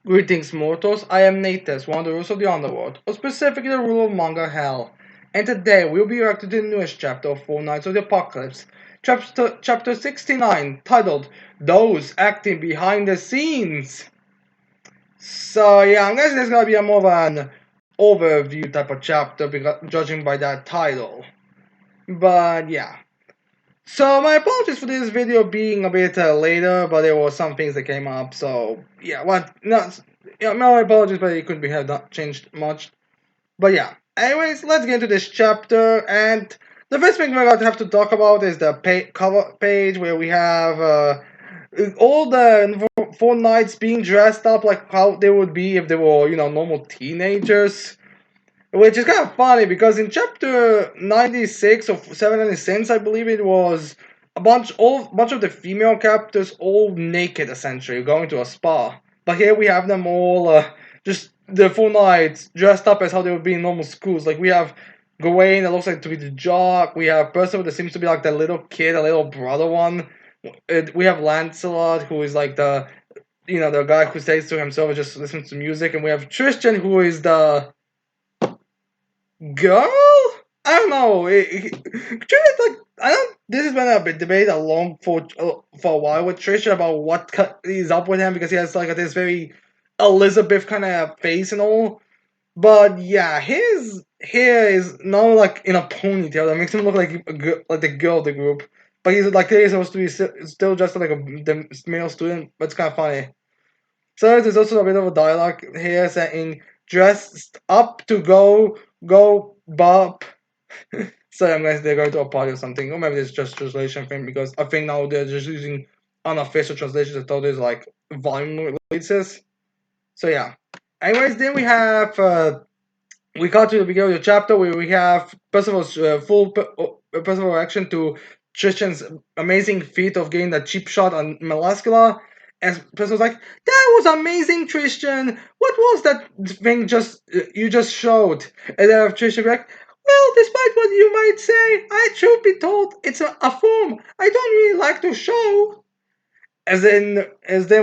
Greetings, mortals. I am Natus, one of the rulers of the underworld, or specifically the ruler of Manga Hell. And today we'll be reacting to the newest chapter of Four Knights of the Apocalypse, chapter 69, titled Those Acting Behind the Scenes. So yeah, I'm guessing it's gonna be a more of an overview type of chapter, judging by that title. But yeah. So my apologies for this video being a bit later, but there were some things that came up. So yeah, my apologies, but it couldn't be have not changed much. But yeah, anyways, let's get into this chapter. And the first thing we're going to have to talk about is the cover page where we have all the four knights being dressed up like how they would be if they were normal teenagers. Which is kind of funny because in chapter 96 of 796, I believe it was a bunch of the female characters all naked essentially going to a spa. But here we have them all just the full knights dressed up as how they would be in normal schools. Like we have Gawain that looks like to be the jock. We have Percival that seems to be like the little kid, a little brother one. We have Lancelot who is like the guy who stays to himself and just listens to music, and we have Tristan who is the girl? I don't know. Like I don't. This has been a bit debate along for a while with Trisha about what is up with him because he has like this very Elizabeth kind of face and all. But yeah, his hair is not like in a ponytail that makes him look like like the girl of the group. But he's supposed to be still just like the male student. But it's kind of funny. So there's also a bit of a dialogue here saying dressed up to go bop. So I'm guessing they're going to a party or something, or maybe it's just translation thing because I think now they're just using unofficial translations. I thought there's like volume releases. So yeah. Anyways, then we got to the beginning of the chapter where we have Percival's Percival reaction to Tristan's amazing feat of getting the cheap shot on Melascula. And Percival's like, "That was amazing, Tristan. What was that thing you just showed?" And then Tristan like, "Well, despite what you might say, truth be told, it's a form I don't really like to show." As then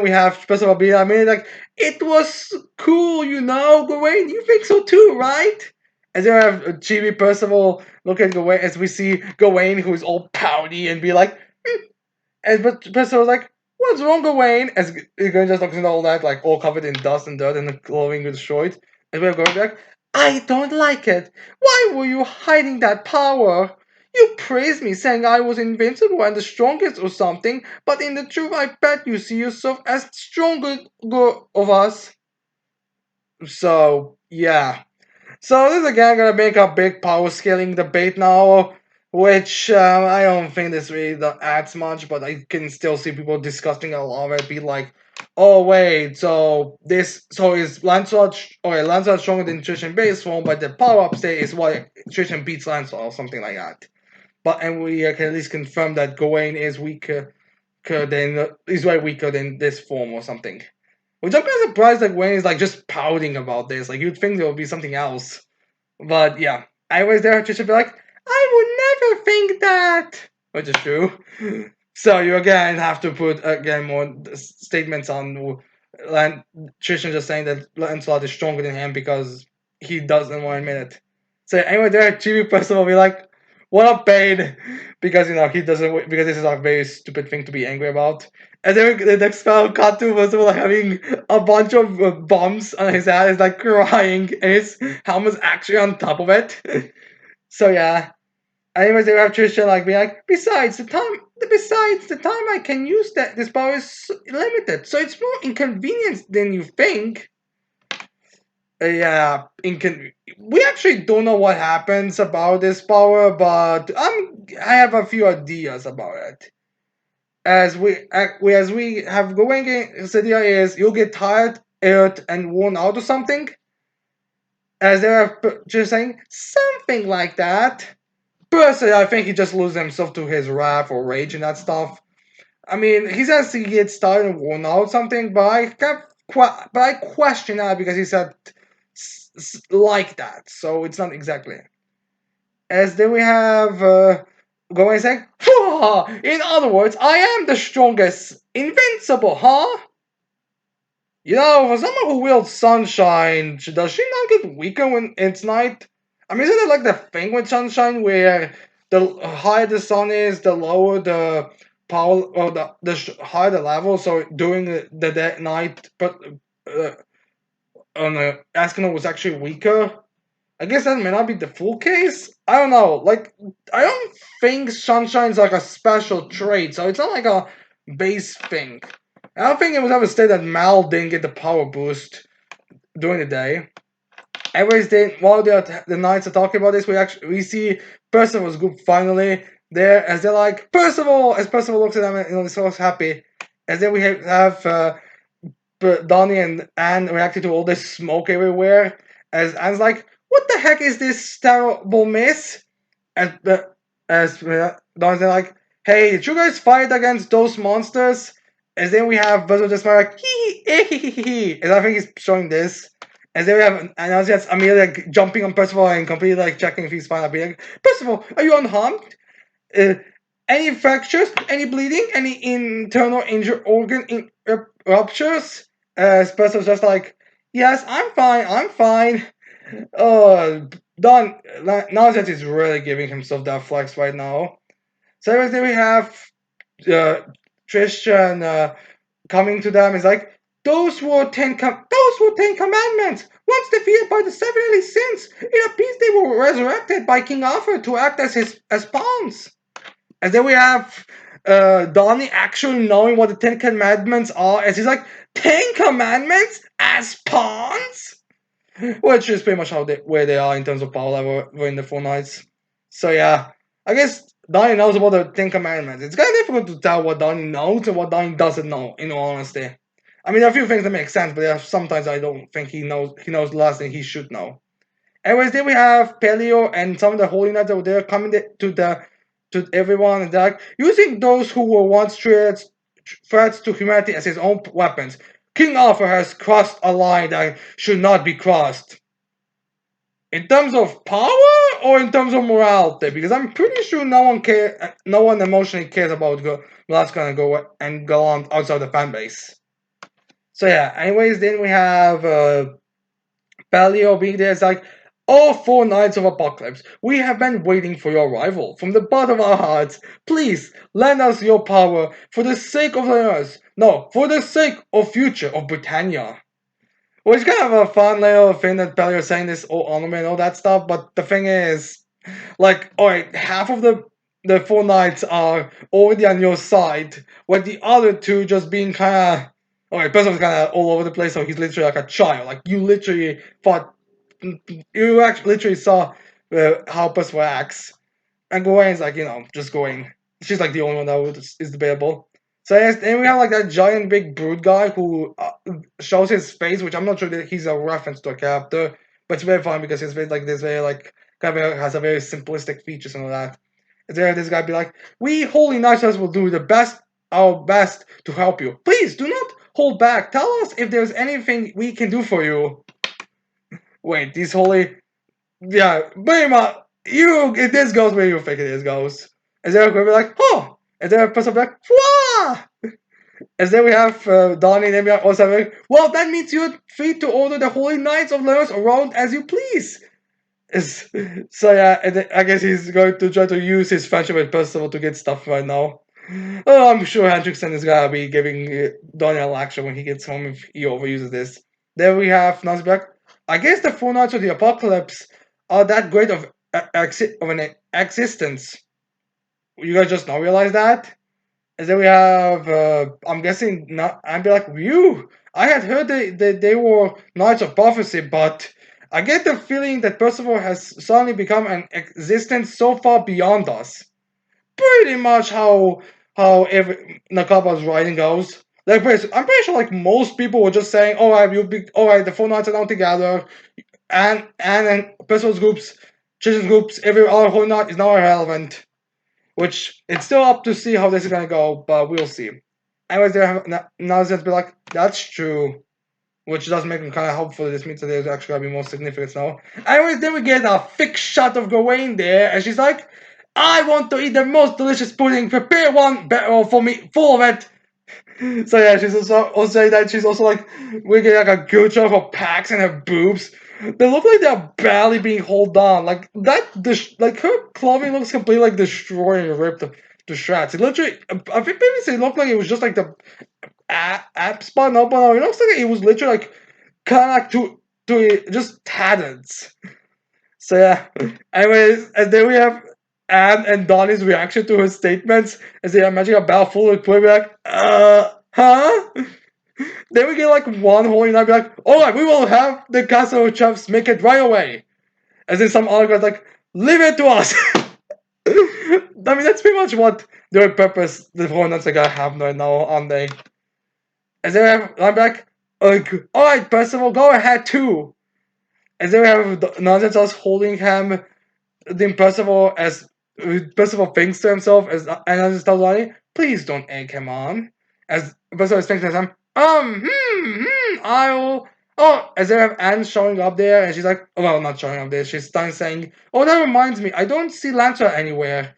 we have Percival being, I mean, like, it was cool, Gawain. You think so too, right? And then we have Chibi Percival look at Gawain as we see Gawain, who's all pouty, and be like, and but Percival's like, "What's wrong, Gawain?" As Gawain just looks into all that, like all covered in dust and dirt, and the clothing destroyed. And we're going back. I don't like it. Why were you hiding that power? You praised me, saying I was invincible and the strongest or something, but in the truth, I bet you see yourself as stronger of us. So yeah. So this is again gonna make a big power scaling debate now, which I don't think this really adds much, but I can still see people discussing a lot of it. Be like, oh wait, so is Lancelot Lancelot stronger than Tristan base form, but the power up state is why Tristan beats Lancelot or something like that. And we can at least confirm that Gawain is way weaker than this form or something. Which I'm kind of surprised that Gawain is like just pouting about this. Like you'd think there would be something else. But yeah, I was there to be like, I would never think that, which is true. So you again have to put again more statements on Tristan just saying that Lancelot is stronger than him because he doesn't want to admit it. So anyway, there, Chibi person will be like, "What up, Bane?" Because he doesn't because this is a very stupid thing to be angry about. And then the next cut to was like having a bunch of bombs on his head, is like crying, and his helmet's actually on top of it. So yeah. Anyways, they have Tristan like being like, besides the time I can use this power is limited, so it's more inconvenient than you think. Yeah, we actually don't know what happens about this power, but I have a few ideas about it. As we have going, the idea is you'll get tired, hurt, and worn out or something. As they're just saying something like that. Personally, I think he just loses himself to his wrath or rage and that stuff. I mean, he says he gets tired and worn out or something, but I question that because he said like that, so it's not exactly. As then we have going saying, in other words, I am the strongest, invincible, huh? You know, for someone who wields sunshine, does she not get weaker when it's night? I mean, isn't it like the thing with sunshine where the higher the sun is, the lower the power, or higher the level? So during the day, night, but uh, Astronaut was actually weaker. I guess that may not be the full case. I don't know. Like, I don't think sunshine's like a special trait, so it's not like a base thing. I don't think it was ever stated that Mal didn't get the power boost during the day. Anyways, then while the knights are talking about this, we see Percival's group finally there as they're like Percival. As Percival looks at them, and he's so happy. As then we have Donnie and Anne reacted to all this smoke everywhere. As Anne's like, "What the heck is this terrible mess?" And as Donnie's like, "Hey, did you guys fight against those monsters?" As then we have Buzzer just like, hee hee hee hee hee, and I think he's showing this. As then we have and that's Amelia like, jumping on Percival and completely like checking if he's fine. I'll be like, "Percival, are you unharmed? Uh, any fractures? Any bleeding? Any internal injury organ ruptures?" Percival's just like, "Yes, I'm fine. I'm fine." Oh, Don Nonsense is really giving himself that flex right now. So then we have uh, Tristan coming to them. Is like those were 10 commandments. Once defeated by the 70 sins, it appears they were resurrected by King Arthur to act as pawns. And then we have Donnie actually knowing what the 10 commandments are, as he's like 10 commandments as pawns, which is pretty much where they are in terms of power level in the Four Knights. So yeah, I guess Donnie knows about the 10 Commandments. It's kind of difficult to tell what Donnie knows and what Donnie doesn't know. In all honesty, I mean there are a few things that make sense, but there are sometimes I don't think he knows. He knows less than he should know. Anyways, then we have Pelio and some of the Holy Knights over there coming to everyone and they're like using those who were once threats to humanity as his own weapons. King Arthur has crossed a line that should not be crossed. In terms of power or in terms of morality? Because I'm pretty sure no one emotionally cares about Velasco and Gallant outside the fan base. So yeah, anyways, then we have Paleo being there. It's like, all 4 Knights of Apocalypse, we have been waiting for your arrival. From the bottom of our hearts, please lend us your power for the sake of the earth. No, for the sake of future of Britannia. Which kind of a fun little thing that Pelly was saying this all ornament and all that stuff, but the thing is, like, alright, half of the 4 Knights are already on your side, with the other two just being kinda alright, Percival's kinda all over the place, so he's literally like a child. Like you literally thought you actually literally saw how Percival acts. And Gawain's like, just going. She's like the only one that is debatable. So yes, then we have like that giant big brute guy who shows his face, which I'm not sure that he's a reference to a character, but it's very fun because his face like this very like kind of has a very simplistic features and all that. And there this guy be like, "We holy knights will do our best to help you. Please do not hold back. Tell us if there's anything we can do for you." Wait, these holy, yeah, pretty much. This goes where you think it goes. And then we'll be like, "Oh," and then a person will be like, "Wah!" And then we have Donnie, and then we have also like, "Well, that means you're free to order the Holy Knights of Leros around as you please." Is so yeah, and then I guess he's going to try to use his friendship with Percival to get stuff right now. Oh, I'm sure Hendrickson is gonna be giving Donnie a lecture when he gets home if he overuses this. Then we have Nazbek. I guess the Four Knights of the Apocalypse are that great of an existence. You guys just now realize that? And then we have, I'm guessing, not. I'd be like, you. I had heard they were Knights of Prophecy, but I get the feeling that Percival has suddenly become an existence so far beyond us. Pretty much how every Nakaba's writing goes. Like, I'm pretty sure like most people were just saying, "All right, all right, the 4 Knights are now together," and Percival's groups, Chisholm's groups, every other whole Knight is now irrelevant. Which it's still up to see how this is gonna go, but we'll see. Anyways, they have now it's be like, "That's true," which does make me kind of hopeful. This means that there's actually gonna be more significance now. Anyways, then we get a fixed shot of Gawain there, and she's like, "I want to eat the most delicious pudding. Prepare one barrel for me, full of it." So yeah, she's also saying that she's also like wiggling like a good shot of her pecs and her boobs. They look like they're barely being held on. Like that, like her clothing looks completely like destroyed and ripped to shreds. It literally, I think maybe it looked like it was just like the app spot. No, but no, it looks like it was literally like kind of like to just tattered. So yeah. Anyways, and then we have Anne and Donnie's reaction to her statements as they imagine a battle full of Twitter, like, huh? Then we get like one holy night, be like, alright, we will have the castle chaps make it right away. As then some other guy's like, leave it to us. I mean, that's pretty much what their purpose the Holy Knights are gonna have right now, aren't they? As they have, I'm like, alright, Percival, go ahead too. As they have nonsense us holding him then Percival thinks to himself as Anna tells Lonnie, please don't egg him on. As Percival thinks to him, I'll. Oh, as they have Anne showing up there, and she's like, oh, well, not showing up there, she's done saying, oh, that reminds me, I don't see Lancer anywhere.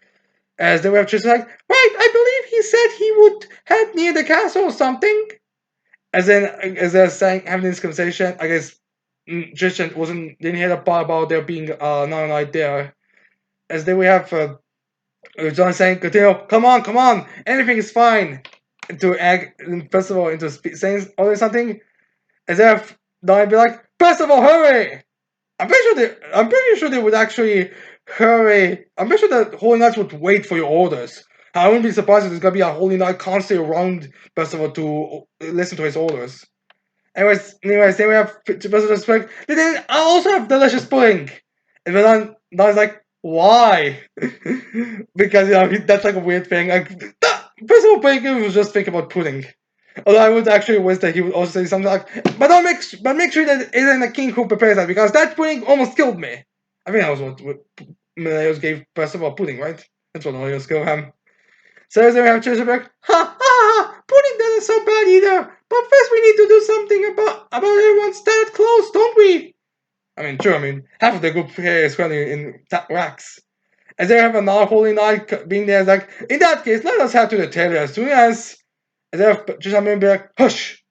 As they have just like, right, I believe he said he would head near the castle or something. As they're saying, having this conversation, I guess Tristan didn't hear the part about there being not a night there. As then we have John saying, continue, come on, anything is fine. To egg Percival into saying or something, as if Donnie be like, Percival, hurry! I'm pretty sure they would actually hurry. I'm pretty sure that Holy Knights would wait for your orders. I wouldn't be surprised if there's gonna be a Holy Knight constantly around Percival to listen to his orders. Anyways, then we have Percival's like, then I also have delicious pudding. And then Don's like, why? Because that's like a weird thing. Like, first of all, Bacon was just thinking about pudding. Although I would actually wish that he would also say something like, but make sure that it isn't a king who prepares that because that pudding almost killed me. I think that was what Menelaus gave Percival pudding, right? That's what Menelaus gave him. So then we have Churchill like, ha ha ha! Pudding doesn't so bad either. But first we need to do something about everyone's standard clothes, don't we? I mean, true. I mean, half of the group here is currently in racks. As they have another holy night being there, like, in that case, let us head to the tailor as soon as. As they have just be like, hush!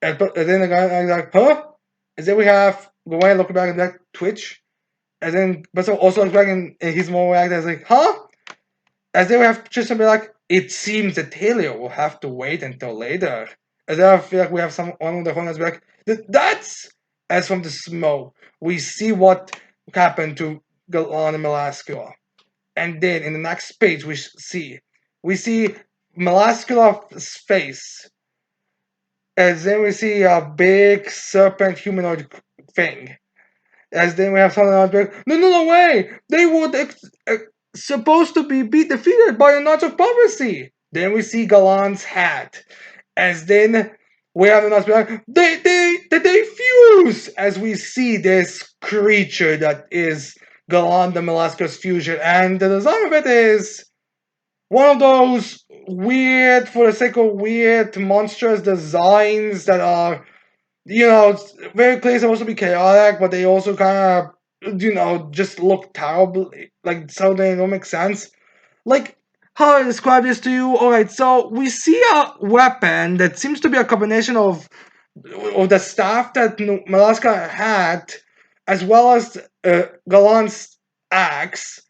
And then the guy is like, huh? As then we have Gawain looking back and be like, Twitch? And then, but so also looks back and he's more reacting as like, huh? As they we have just be like, it seems the tailor will have to wait until later. As I feel like we have one of the hornets be like, that's as from the smoke. We see what happened to Galan and Melascula. And then in the next page we see Melascula's face. As then we see a big serpent humanoid thing. As then we have something like, no way! They would supposed to be defeated by the Knights of Prophecy. Then we see Galan's hat. As then we have the Knights be like, they fuse! As we see this creature that is Galan the Melascula's fusion. And the design of it is one of those weird, for the sake of weird, monstrous designs that are, very clearly supposed to be chaotic, but they also kind of, just look terrible. Like, so they don't make sense. Like, how I describe this to you? Alright, so we see a weapon that seems to be a combination of the staff that Malaska had, as well as Galan's axe.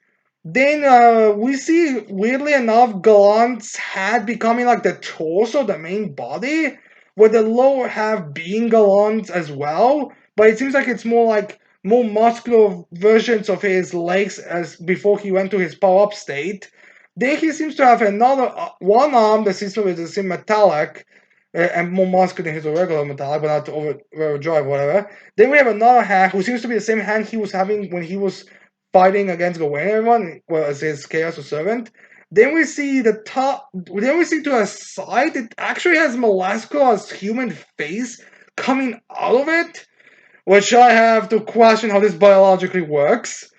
Then we see, weirdly enough, Galant's head becoming like the torso, the main body, with the lower half being Gallant as well. But it seems like it's more muscular versions of his legs as before he went to his power-up state. Then he seems to have another one arm that seems to be the same metallic and more muscular than his regular metallic, but not overdrive, whatever. Then we have another hand who seems to be the same hand he was having when he was fighting against Gawain, everyone, well, as his chaos servant. Then we see the top. Then we see to the side, it actually has Melascula's human face coming out of it, which I have to question how this biologically works.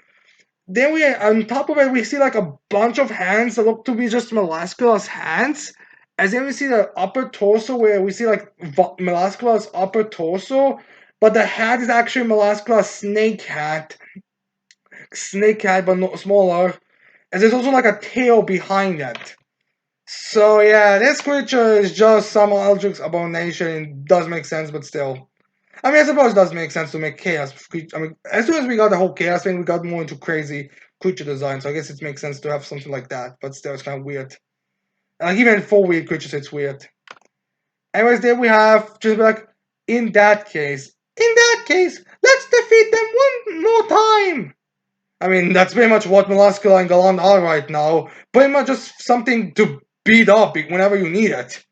Then on top of it, we see like a bunch of hands that look to be just Melascula's hands. As then we see the upper torso where we see like Melascula's upper torso, but the hat is actually Melascula's snake hat, but not smaller. And there's also like a tail behind it. So yeah, this creature is just some Eldritch abomination. It does make sense, but still. I mean, I suppose it does make sense to make chaos. I mean, as soon as we got the whole chaos thing, we got more into crazy creature design. So I guess it makes sense to have something like that. But still, it's kind of weird. And like even for weird creatures, it's weird. Anyways, there we have just like in that case, let's defeat them one more time. I mean, that's pretty much what Melascula and Galan are right now. Pretty much just something to beat up whenever you need it.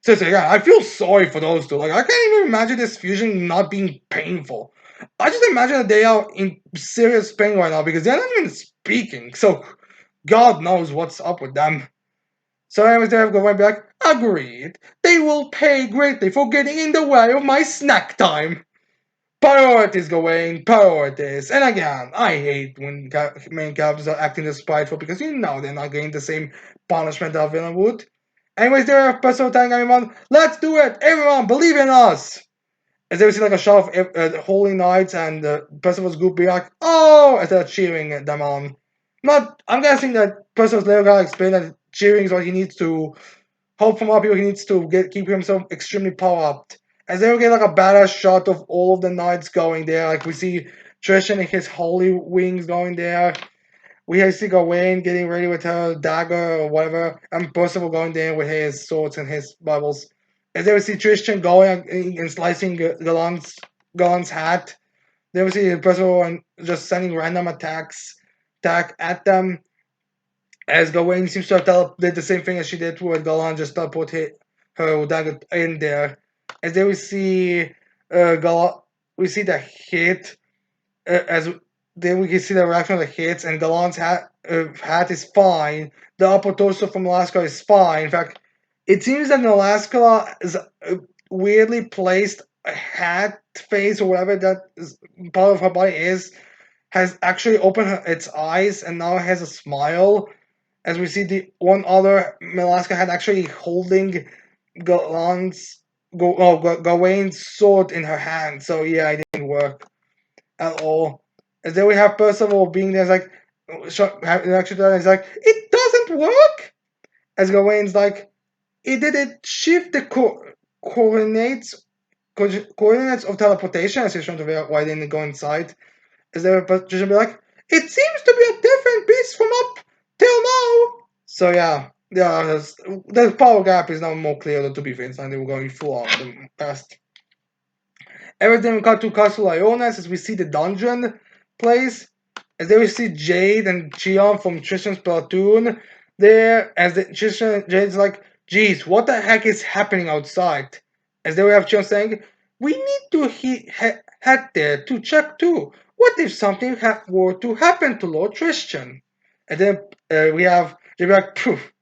So yeah, I feel sorry for those two. Like, I can't even imagine this fusion not being painful. I just imagine that they are in serious pain right now because they're not even speaking. So, God knows what's up with them. So, anyways, they have going back. Agreed. They will pay greatly for getting in the way of my snack time. Priorities, Gawain, priorities. And again, I hate when main characters are acting this spiteful because you know they're not getting the same punishment that a villain would. Anyways, there are Percival telling everyone, let's do it! Everyone, believe in us! As they see like a shot of Holy Knights and Percival's group be like, oh! As they're cheering them on. Not, I'm guessing that Percival's later gonna explain that cheering is what he needs to hope from up here. He needs to keep himself extremely power up. As they will get like a badass shot of all of the knights going there. Like we see Tristan and his holy wings going there. We see Gawain getting ready with her dagger or whatever, and Percival going there with his swords and his Bibles. As they will see Tristan going and slicing Galan's hat. They will see Percival and just sending random attack at them. As Gawain seems to have did the same thing as she did with Galan, just teleport her dagger in there. As they will see we see the hit as then we can see the reaction of the hits, and Galan's hat is fine. The upper torso from Alaska is fine. In fact, it seems that Alaska is weirdly placed a hat face or whatever that is part of her body is has actually opened its eyes and now has a smile. As we see the one other Alaska had actually holding Galan's Gawain's sword in her hand. So yeah, it didn't work at all. And then we have Percival being there, like, actually, it's like, it doesn't work. As Gawain's like, it didn't shift the coordinates coordinates of teleportation. As he's trying to figure out why they didn't go inside. As they were just be like, it seems to be a different beast from up till now. So yeah, the power gap is now more clear to be fair. And they were going full on the past. Everything we cut to Castle Ionas as we see the dungeon place. As they we see Jade and Chion from Tristan's platoon there. As Jade's like, geez, what the heck is happening outside? As they we have Chion saying, we need to head there to check too. What if something were to happen to Lord Tristan? And then we have Jade like, poof.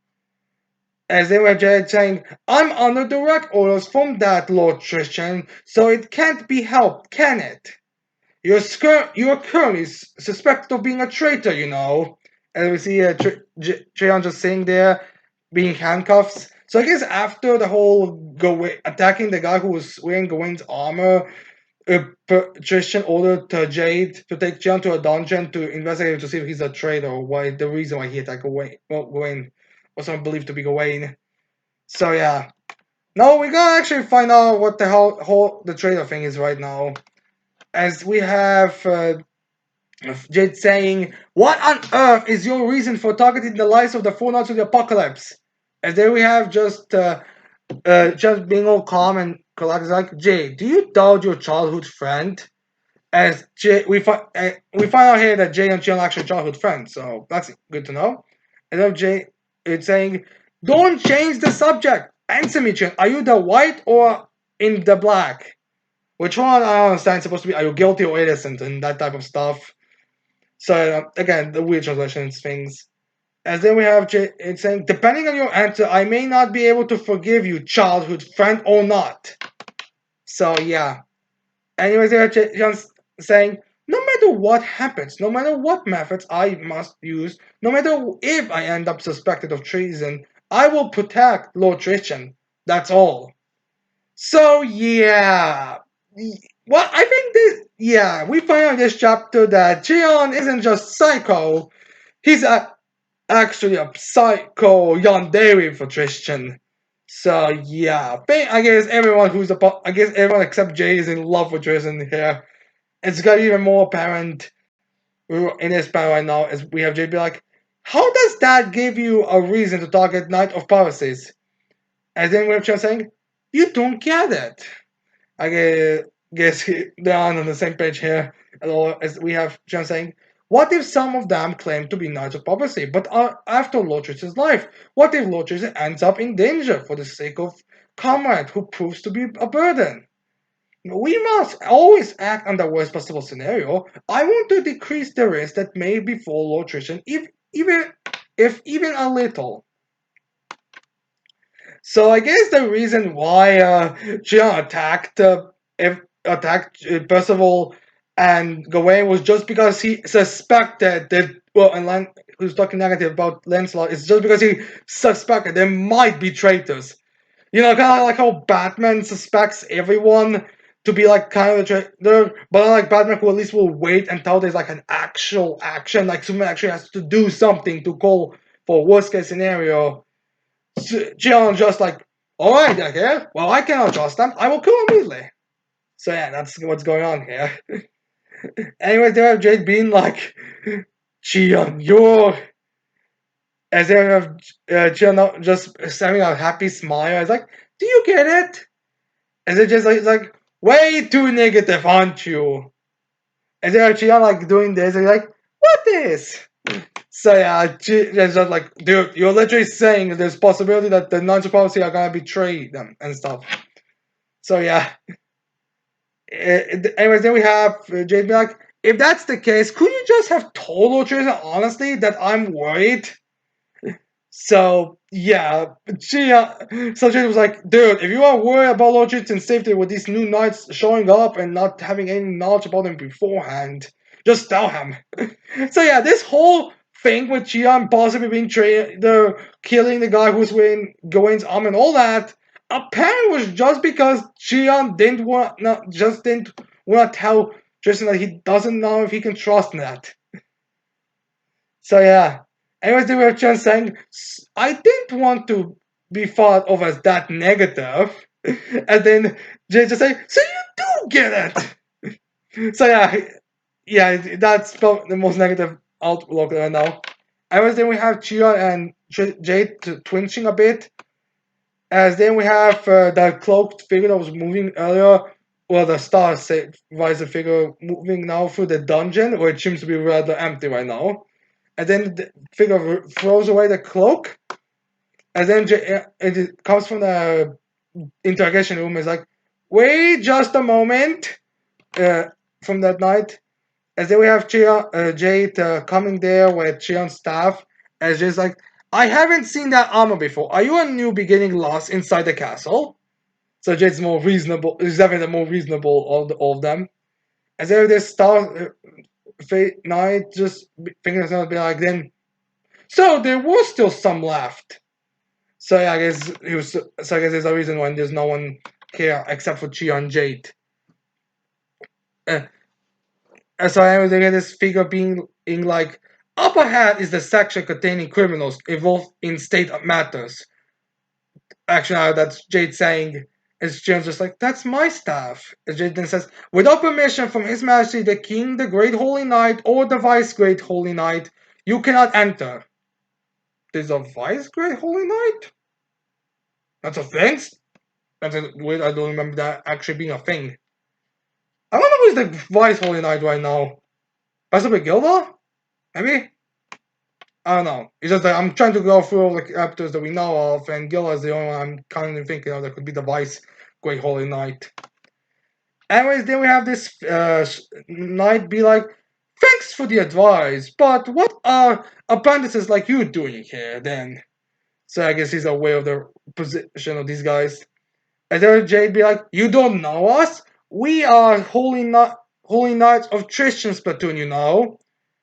As they were Jade saying, I'm under direct orders from that Lord Tristan, so it can't be helped, can it? You're currently suspected of being a traitor, you know. And we see Treon just sitting there, being handcuffed. So I guess after the whole attacking the guy who was wearing Gawain's armor, Tristan ordered Jade to take Treon to a dungeon to investigate to see if he's a traitor or why the reason why he attacked Gawain. Well, Gawain was not believed to be Gawain. So yeah. No, we gotta actually find out what the whole the traitor thing is right now. As we have Jade saying, what on earth is your reason for targeting the lives of the four knights of the apocalypse? And then we have just being all calm and collected, like, Jade, do you doubt your childhood friend? As Jade, we find out here that Jade and Jill are actually childhood friends, so that's good to know. And then Jade it's saying, don't change the subject. Answer me, Jill. Are you the white or in the black? Which one I don't understand is supposed to be, are you guilty or innocent and that type of stuff. So again, the weird translations things. As then we have it's saying, depending on your answer, I may not be able to forgive you, childhood friend or not. So yeah. Anyways, they are just saying, no matter what happens, no matter what methods I must use, no matter if I end up suspected of treason, I will protect Lord Tristan. That's all. So yeah. Well, I think this. Yeah, we find out in this chapter that Jion isn't just psycho. He's actually a psycho yandere for Tristan. So yeah, I guess everyone I guess everyone except Jay is in love with Tristan here. It's got even more apparent in this panel right now as we have Jay be like, how does that give you a reason to target Knight of Policies? And then we have Tristan saying, you don't get it. I guess they're on the same page here as we have John saying, what if some of them claim to be knights of prophecy, but are after Lotris's life? What if Lotris ends up in danger for the sake of comrade who proves to be a burden? We must always act on the worst possible scenario. I want to decrease the risk that may befall Lord Tristan, if even a little. So I guess the reason why Gian attacked Percival and Gawain was just because he suspected that who's talking negative about Lancelot is just because he suspected there might be traitors. You know, kind of like how Batman suspects everyone to be like kind of a traitor, but unlike Batman, who at least will wait until there's like an actual action, like someone actually has to do something to call for worst case scenario. Jill just like, alright, okay, well, I cannot trust them. I will kill them easily. So yeah, that's what's going on here. Anyways, there have Jade being like, Jill, you're. As they have Jill just having a happy smile. It's like, do you get it? And they're just like, way too negative, aren't you? And then Jill like doing this, and like, what is? So yeah, it's just like, dude, you're literally saying there's possibility that the non-policy are gonna betray them and stuff. So yeah. Anyways, then we have Jade be like, if that's the case, could you just have told Lotris honestly that I'm worried? So yeah, so Jade was like, dude, if you are worried about Lotris and safety with these new knights showing up and not having any knowledge about them beforehand, just tell him. So yeah, this whole thing with Gian possibly being killing the guy who's wearing Gawain's arm and all that, apparently was just because Gian didn't want to tell Tristan that he doesn't know if he can trust that. So yeah. Anyways, they were just saying, I didn't want to be thought of as that negative. And then Jay just say, so you do get it. So yeah, that's probably the most negative outlook right now. Anyways, then we have Chia and Jade twinching a bit. As then we have that cloaked figure that was moving earlier, well, the star visor figure moving now through the dungeon, where it seems to be rather empty right now. And then the figure throws away the cloak, and then it comes from the interrogation room. It's like, wait just a moment, from that night. As then we have Jade coming there with Chion's staff, as Jade's like, I haven't seen that armor before. Are you a new beginning lost inside the castle? So Jade's more reasonable, is definitely the more reasonable of all of them. As then this star Fate Knight just thinking to be like, then, so there was still some left. So yeah, I guess he was. So I guess there's a reason why there's no one here except for Chia and Jade. Uh, so I was get this figure being in like, up ahead is the section containing criminals involved in state matters. Actually, now that's Jade saying. Is James just like, that's my staff? As Jade then says, without permission from His Majesty the King, the Great Holy Knight, or the Vice Great Holy Knight, you cannot enter. There's a Vice Great Holy Knight? That's a thing? That's a weird, I don't remember that actually being a thing. I don't know who's the Vice Holy Knight right now. Possibly Gilda? Maybe? I don't know. It's just that I'm trying to go through all the characters that we know of, and Gilda is the only one I'm kind of thinking of that could be the Vice Great Holy Knight. Anyways, then we have this knight be like, thanks for the advice, but what are apprentices like you doing here then? So I guess he's aware of the position of these guys. And then Jade be like, you don't know us? We are Holy Knights of Tristan's platoon, you know.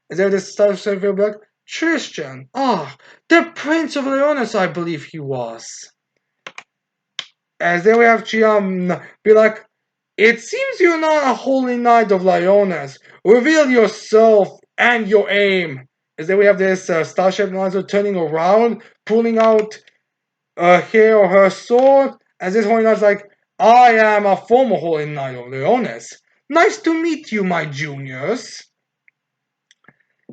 And then the staff server be like, Tristan, the Prince of Leonis, I believe he was. As then we have Chiam be like, it seems you're not a Holy Knight of Leonis. Reveal yourself and your aim. is that we have this Starship Noir turning around, pulling out here or her sword, as this Holy Knight's like, I am a former Holy Knight of Leonis. Nice to meet you, my juniors.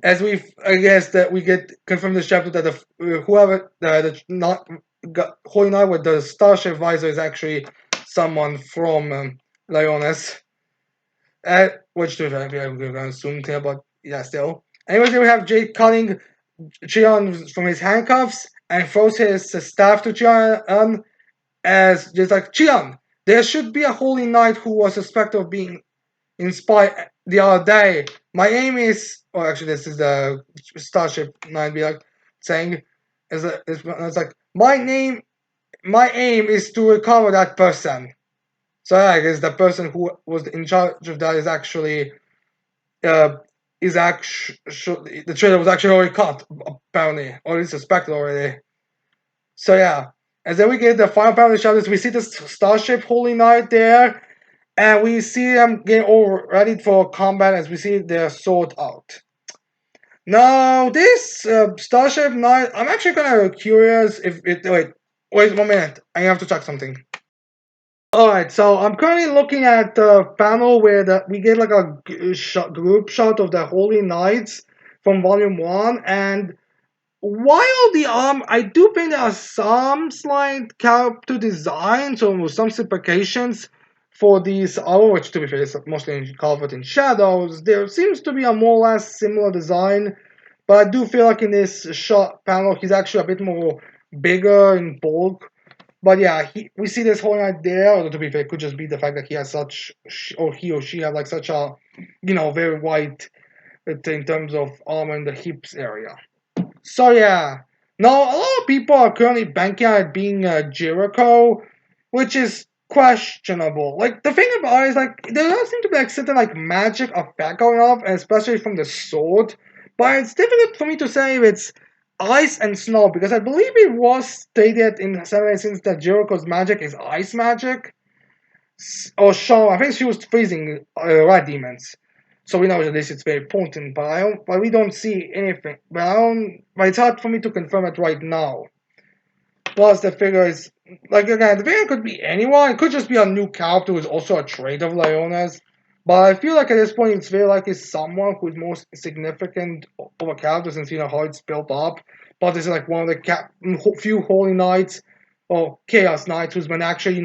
As I guess that we get confirmed this chapter that whoever the not Holy Knight with the Starship visor is actually someone from Leonis. Which to be I'm going to assume here, but yeah, still. Anyways, here we have Jake cutting Chion from his handcuffs and throws his staff to Chion as just like Chion. There should be a Holy Knight who was suspected of being inspired the other day. My aim is, or actually, this is the Starship Knight be like saying, it's like my aim is to recover that person. So yeah, I guess the person who was in charge of that is actually the traitor was actually already caught apparently, or at least suspected already. So yeah, and then we get the final panel shots. We see the Starship Holy Knight there, and we see them getting all ready for combat as we see their sword out. Now this Starship Knight, I'm actually kind of curious if it. Wait 1 minute. I have to check something. Alright, so I'm currently looking at the panel where we get like a group shot of the Holy Knights from Volume 1, and while I do think there are some slight character designs or some simplifications for these armor, which to be fair is mostly covered in shadows. There seems to be a more or less similar design, but I do feel like in this shot panel he's actually a bit more bigger in bulk. But yeah, we see this Holy Knight there, or to be fair, it could just be the fact that he has or he or she have like such a, very white in terms of armor in the hips area. So yeah, now a lot of people are currently banking on it being Jericho, which is questionable. Like the thing about it is like there does seem to be like certain like magic effect going off, and especially from the sword. But it's difficult for me to say if it's ice and snow because I believe it was stated in Seven Sins that Jericho's magic is ice magic. Or Shaw, I think she was freezing rat demons. So we know that this is very potent, but we don't see anything. But it's hard for me to confirm it right now. Plus, the figure is like again, the figure could be anyone. It could just be a new character who's also a trait of Leona's. But I feel like at this point, it's very likely someone who's most significant of a character since how it's built up. But this is like one of the few Holy Knights or Chaos Knights who's been actually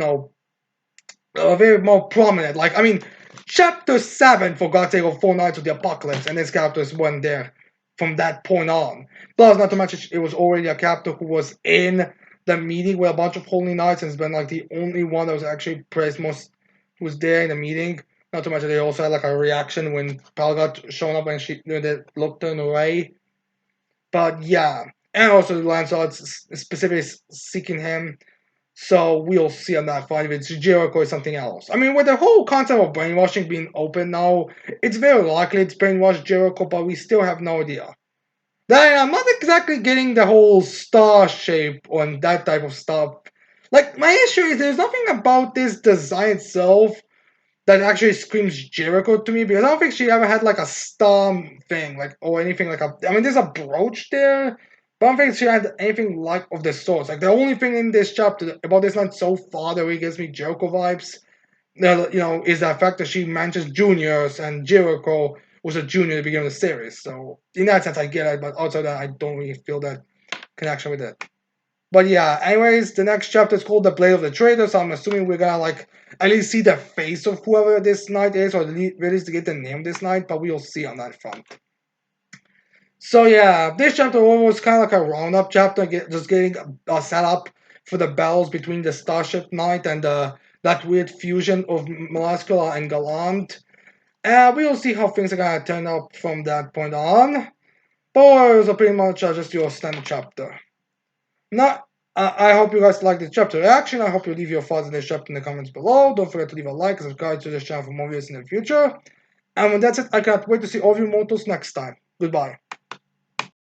very more prominent. Like I mean, Chapter 7 for God's sake of Four Knights of the Apocalypse, and this characters went there from that point on. Plus, not to mention, it was already a character who was in the meeting with a bunch of Holy Knights and has been like the only one that was actually praised most, who was there in the meeting. Not to mention, they also had like a reaction when Pal got shown up and they looked turned away. But yeah, and also Lancelot's specifically seeking him. So we'll see on that fight if it's Jericho or something else. I mean, with the whole concept of brainwashing being open now, it's very likely it's brainwashed Jericho, but we still have no idea. Then I'm not exactly getting the whole star shape on that type of stuff. Like, my issue is there's nothing about this design itself that actually screams Jericho to me, because I don't think she ever had like a star thing, like, or anything like I mean, there's a brooch there, but I don't think she had anything like of the sorts. Like, the only thing in this chapter about this line so far that really gives me Jericho vibes, is the fact that she mentions juniors, and Jericho was a junior at the beginning of the series. So, in that sense, I get it, but outside that, I don't really feel that connection with it. But yeah, anyways, the next chapter is called The Blade of the Traitor, so I'm assuming we're gonna like at least see the face of whoever this knight is, or at least to get the name of this knight, but we'll see on that front. So yeah, this chapter was kind of like a roundup chapter, just getting set up for the battles between the Starship Knight and that weird fusion of Melascula and Gallant. We'll see how things are gonna turn out from that point on. But it was pretty much just your standard chapter. Now, I hope you guys like this chapter reaction. I hope you leave your thoughts on this chapter in the comments below. Don't forget to leave a like and subscribe to this channel for more videos in the future. And when that's it, I can't wait to see all of you mortals next time. Goodbye.